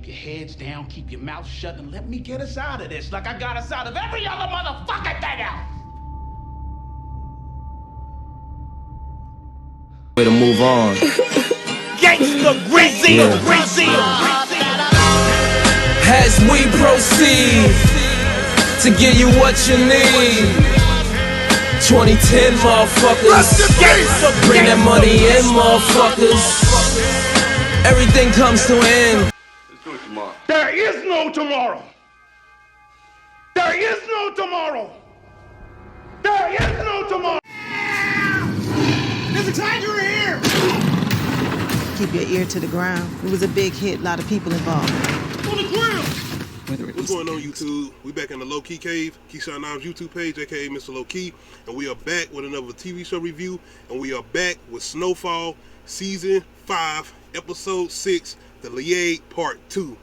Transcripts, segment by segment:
keep your heads down, keep your mouth shut, and let me get us out of this like I got us out of every other motherfucking thing else. Way to move on. Gangsta Greasy, Greasy. As we proceed to give you what you need, 2010 motherfuckers, bring that money in motherfuckers. Everything comes to an end. Let's do it tomorrow. There is no tomorrow. There is no tomorrow. There is no tomorrow. There's a tiger here. Keep your ear to the ground. It was a big hit, a lot of people involved. On the ground. What's going on, YouTube? We back in the Low Key Cave, Keyshawn Knobs YouTube page, aka Mr. Low Key, and we are back with another TV show review, and we are back with Snowfall Season 5, Episode 6, the Lliad Part 2.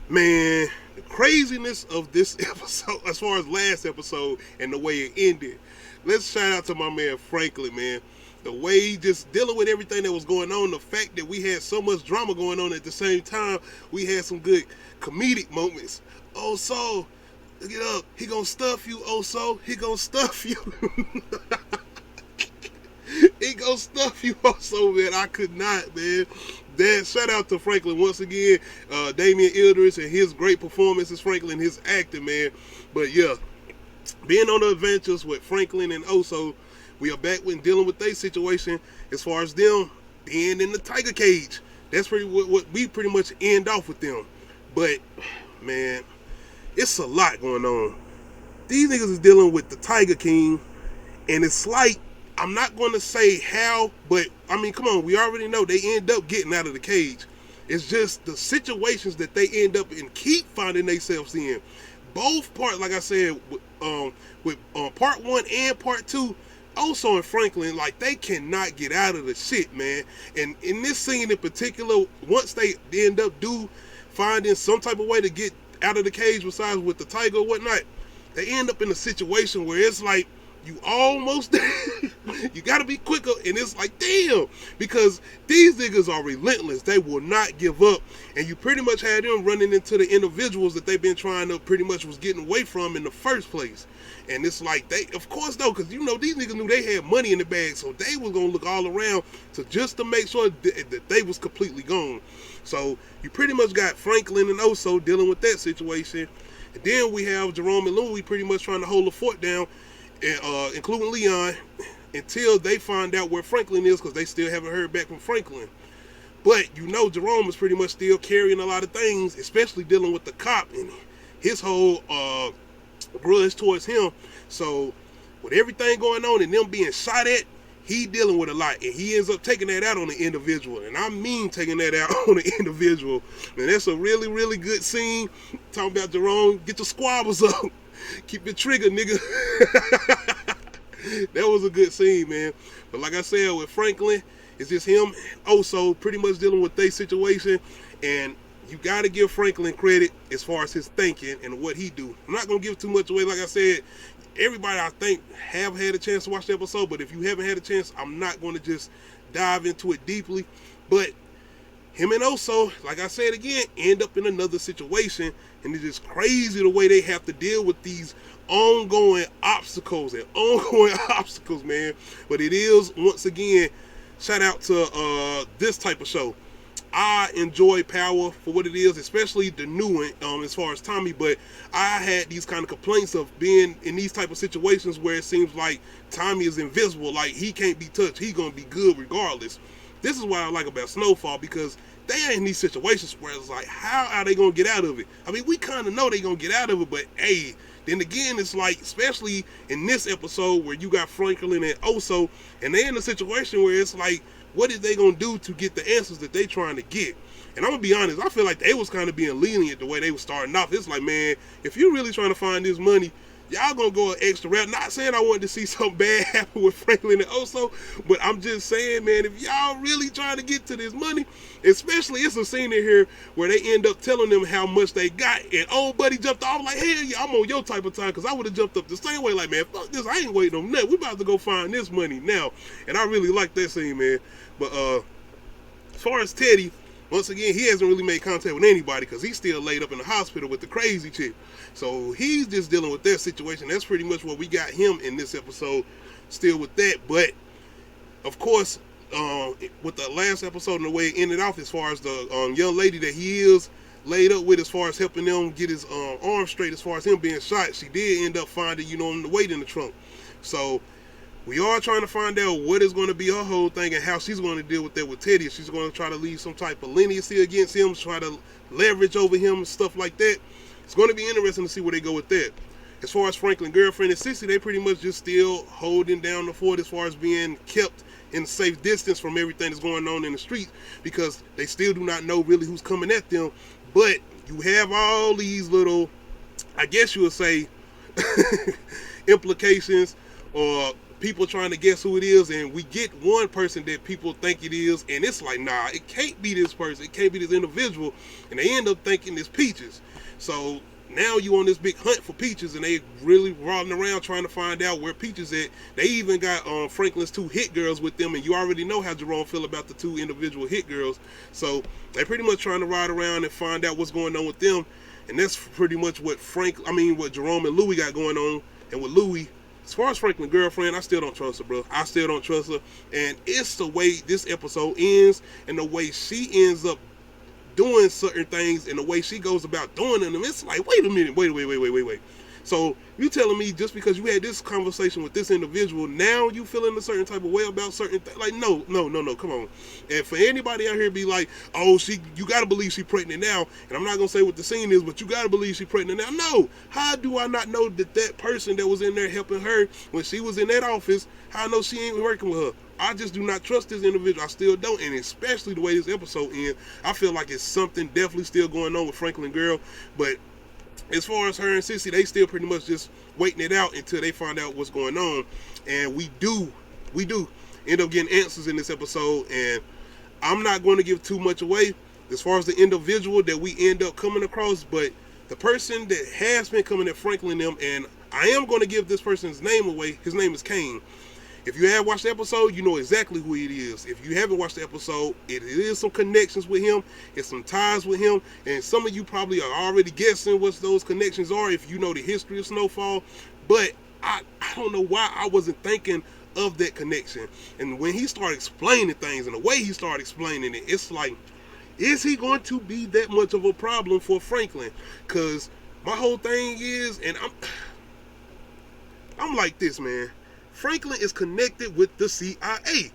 Man, the craziness of this episode, as far as last episode and the way it ended. Let's shout out to my man Franklin, man. The way he just dealing with everything that was going on, the fact that we had so much drama going on at the same time, we had some good comedic moments. Oh, so, look it up. He gonna stuff you, oh, so, he gonna stuff you. He gonna stuff you, oh, so, man. I could not, man. Shout out to Franklin once again, Damian Ildris and his great performances, Franklin, his acting, man. But yeah, being on the adventures with Franklin and Oso, we are back when dealing with their situation as far as them being in the tiger cage. That's pretty what we pretty much end off with them. But man, it's a lot going on. These niggas is dealing with the Tiger King, and it's like, I'm not going to say how, but I mean, come on, we already know they end up getting out of the cage. It's just the situations that they end up and keep finding themselves in. Both parts, like I said, with part 1 and part 2, also in Franklin, like, they cannot get out of the shit, man. And in this scene in particular, once they end up finding some type of way to get out of the cage besides with the tiger or whatnot, they end up in a situation where it's like, you almost you gotta be quicker, and it's like, damn, because these niggas are relentless. They will not give up, and you pretty much had them running into the individuals that they've been trying to pretty much was getting away from in the first place. And it's like, they, of course though, because you know these niggas knew they had money in the bag, so they was gonna look all around to make sure that they was completely gone. So you pretty much got Franklin and Oso dealing with that situation, and then we have Jerome and Louie pretty much trying to hold the fort down, including Leon, until they find out where Franklin is, because they still haven't heard back from Franklin. But you know Jerome is pretty much still carrying a lot of things, especially dealing with the cop and his whole grudge towards him. So with everything going on and them being shot at, he dealing with a lot, and he ends up taking that out on the individual, and I mean taking that out on the individual. And that's a really, really good scene. Talking about Jerome, get your squabbles up. Keep your trigger, nigga. That was a good scene, man. But like I said, with Franklin, it's just him also pretty much dealing with their situation. And you got to give Franklin credit as far as his thinking and what he do. I'm not going to give too much away. Like I said, everybody, I think, have had a chance to watch the episode. But if you haven't had a chance, I'm not going to just dive into it deeply. But him and Oso, like I said again, end up in another situation, and it's just crazy the way they have to deal with these ongoing obstacles, man. But it is, once again, shout out to this type of show. I enjoy Power for what it is, especially the new one, as far as Tommy, but I had these kind of complaints of being in these type of situations where it seems like Tommy is invisible, like he can't be touched, he's gonna be good regardless. This is what I like about Snowfall, because they ain't in these situations where it's like, how are they going to get out of it? I mean, we kind of know they going to get out of it, but hey, then again, it's like, especially in this episode where you got Franklin and Oso, and they're in a situation where it's like, what is they going to do to get the answers that they trying to get? And I'm going to be honest, I feel like they was kind of being lenient the way they was starting off. It's like, man, if you're really trying to find this money, y'all gonna go an extra route. Not saying I wanted to see something bad happen with Franklin and Oso, but I'm just saying, man, if y'all really trying to get to this money, especially it's a scene in here where they end up telling them how much they got, and old buddy jumped off like, hell yeah, I'm on your type of time, because I would have jumped up the same way, like, man, fuck this, I ain't waiting on nothing. We about to go find this money now. And I really like that scene, man. But as far as Teddy, once again, he hasn't really made contact with anybody because he's still laid up in the hospital with the crazy chick. So he's just dealing with that situation. That's pretty much what we got him in this episode, still with that. But of course, with the last episode and the way it ended off, as far as the young lady that he is laid up with, as far as helping them get his arm straight, as far as him being shot, she did end up finding, him the weight in the trunk. So we are trying to find out what is going to be her whole thing and how she's going to deal with that with Teddy. If she's going to try to leave some type of leniency against him, try to leverage over him and stuff like that. It's going to be interesting to see where they go with that. As far as Franklin's girlfriend and Sissy, they pretty much just still holding down the fort as far as being kept in safe distance from everything that's going on in the street, because they still do not know really who's coming at them. But you have all these little, I guess you would say, implications or people trying to guess who it is, and we get one person that people think it is, and it's like, nah, it can't be this person, it can't be this individual, and they end up thinking it's Peaches. So now you on this big hunt for Peaches, and they really rolling around trying to find out where Peaches at. They even got Franklin's 2 hit girls with them, and you already know how Jerome feel about the 2 individual hit girls. So they pretty much trying to ride around and find out what's going on with them, and that's pretty much what what Jerome and Louie got going on. And with Louie, as far as Franklin's girlfriend, I still don't trust her, bro. I still don't trust her, and it's the way this episode ends and the way she ends up doing certain things and the way she goes about doing them. It's like, wait a minute, wait. So you telling me just because you had this conversation with this individual, now you feeling a certain type of way about certain things? Like, no, come on. And for anybody out here be like, oh, you gotta believe she pregnant now, and I'm not gonna say what the scene is, but you gotta believe she pregnant now. No, how do I not know that person that was in there helping her when she was in that office, how I know she ain't working with her? I just do not trust this individual. I still don't, and especially the way this episode ends, I feel like it's something definitely still going on with Franklin girl. But as far as her and Sissy, they still pretty much just waiting it out until they find out what's going on. And we do end up getting answers in this episode, and I'm not going to give too much away as far as the individual that we end up coming across, but the person that has been coming at Franklin them, and I am going to give this person's name away. His name is Kane. If you have watched the episode, you know exactly who it is. If you haven't watched the episode, it is some connections with him. It's some ties with him. And some of you probably are already guessing what those connections are if you know the history of Snowfall. But I don't know why I wasn't thinking of that connection. And when he started explaining things and the way he started explaining it, it's like, is he going to be that much of a problem for Franklin? Because my whole thing is, and I'm like this, man. Franklin is connected with the CIA.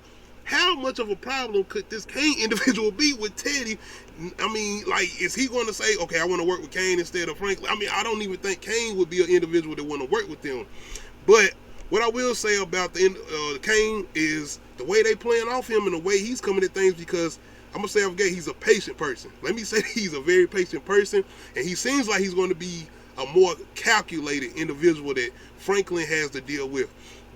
How much of a problem could this Kane individual be with Teddy? I mean, like, is he going to say, okay, I want to work with Kane instead of Franklin? I mean, I don't even think Kane would be an individual that want to work with them. But what I will say about the Kane is the way they playing off him and the way he's coming at things, because I'm going to say off gate, he's a patient person. Let me say he's a very patient person, and he seems like he's going to be a more calculated individual that Franklin has to deal with.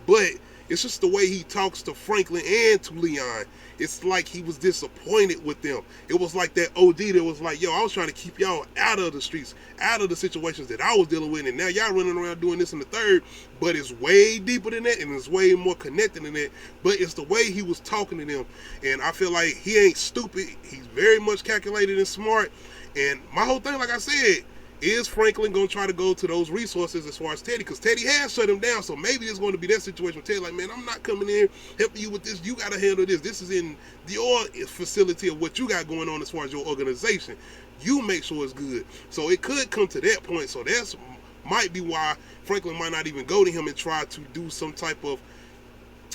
But it's just the way he talks to Franklin and to Leon. It's like he was disappointed with them. It was like that OD that was like, yo, I was trying to keep y'all out of the streets, out of the situations that I was dealing with, and now y'all running around doing this in the third. But it's way deeper than that, and it's way more connected than that. But it's the way he was talking to them. And I feel like he ain't stupid. He's very much calculated and smart. And my whole thing, like I said, is Franklin going to try to go to those resources as far as Teddy? Because Teddy has shut him down, so maybe it's going to be that situation with Teddy, like, man, I'm not coming in helping you with this. You got to handle this. This is in your facility of what you got going on as far as your organization. You make sure it's good. So it could come to that point. So that's might be why Franklin might not even go to him and try to do some type of,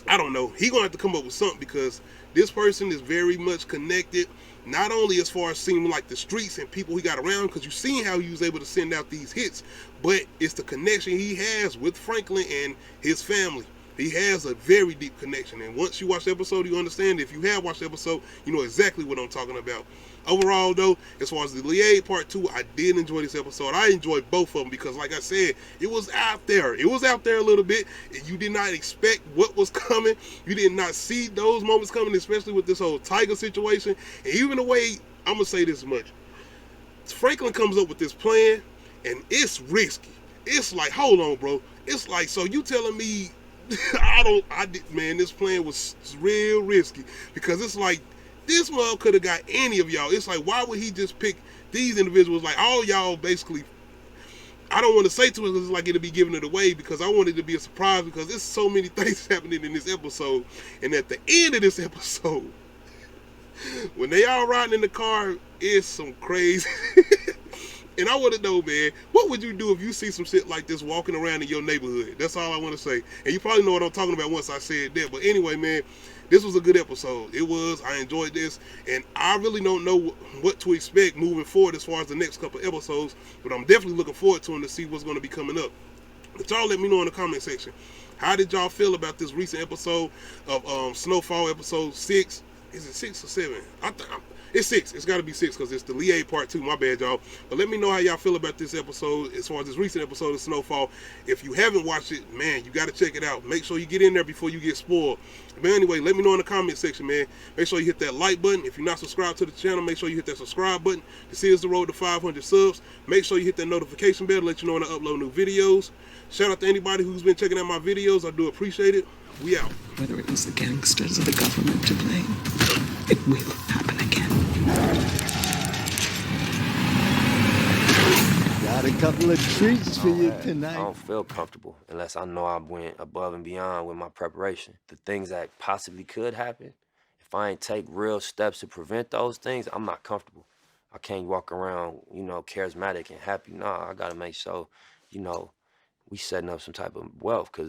I don't know. He going to have to come up with something, because this person is very much connected. Not only as far as seeming like the streets and people he got around, because you've seen how he was able to send out these hits, but it's the connection he has with Franklin and his family. He has a very deep connection, and once you watch the episode, you understand. If you have watched the episode, you know exactly what I'm talking about. Overall, though, as far as the Lliad Part 2, I did enjoy this episode. I enjoyed both of them because, like I said, it was out there. It was out there a little bit. You did not expect what was coming. You did not see those moments coming, especially with this whole Tiger situation. And even the way, I'm going to say this much. Franklin comes up with this plan, and it's risky. It's like, hold on, bro. It's like, so you telling me, man, this plan was real risky, because it's like, This mother could have got any of y'all. It's like, why would he just pick these individuals? Like, all y'all basically, I don't want to say too much because it's like it'll be giving it away, because I want it to be a surprise, because there's so many things happening in this episode. And at the end of this episode, when they all riding in the car, it's some crazy. And I want to know, man, what would you do if you see some shit like this walking around in your neighborhood? That's all I want to say. And you probably know what I'm talking about once I said that. But anyway, man, this was a good episode. It was. I enjoyed this. And I really don't know what to expect moving forward as far as the next couple episodes. But I'm definitely looking forward to them to see what's going to be coming up. But y'all let me know in the comment section. How did y'all feel about this recent episode of Snowfall episode 6? Is it 6 or 7? It's 6. It's got to be 6 because it's the Lliad part 2. My bad, y'all. But let me know how y'all feel about this episode as far as this recent episode of Snowfall. If you haven't watched it, man, you got to check it out. Make sure you get in there before you get spoiled. But anyway, let me know in the comment section, man. Make sure you hit that like button. If you're not subscribed to the channel, make sure you hit that subscribe button to see us the road to 500 subs. Make sure you hit that notification bell to let you know when I upload new videos. Shout out to anybody who's been checking out my videos. I do appreciate it. We out. Whether it was the gangsters or the government to blame, it will happen again. Got a couple of treats for you tonight. I don't feel comfortable unless I know I went above and beyond with my preparation. The things that possibly could happen, if I ain't take real steps to prevent those things, I'm not comfortable. I can't walk around, you know, charismatic and happy. Nah, I gotta make sure, you know, we setting up some type of wealth, because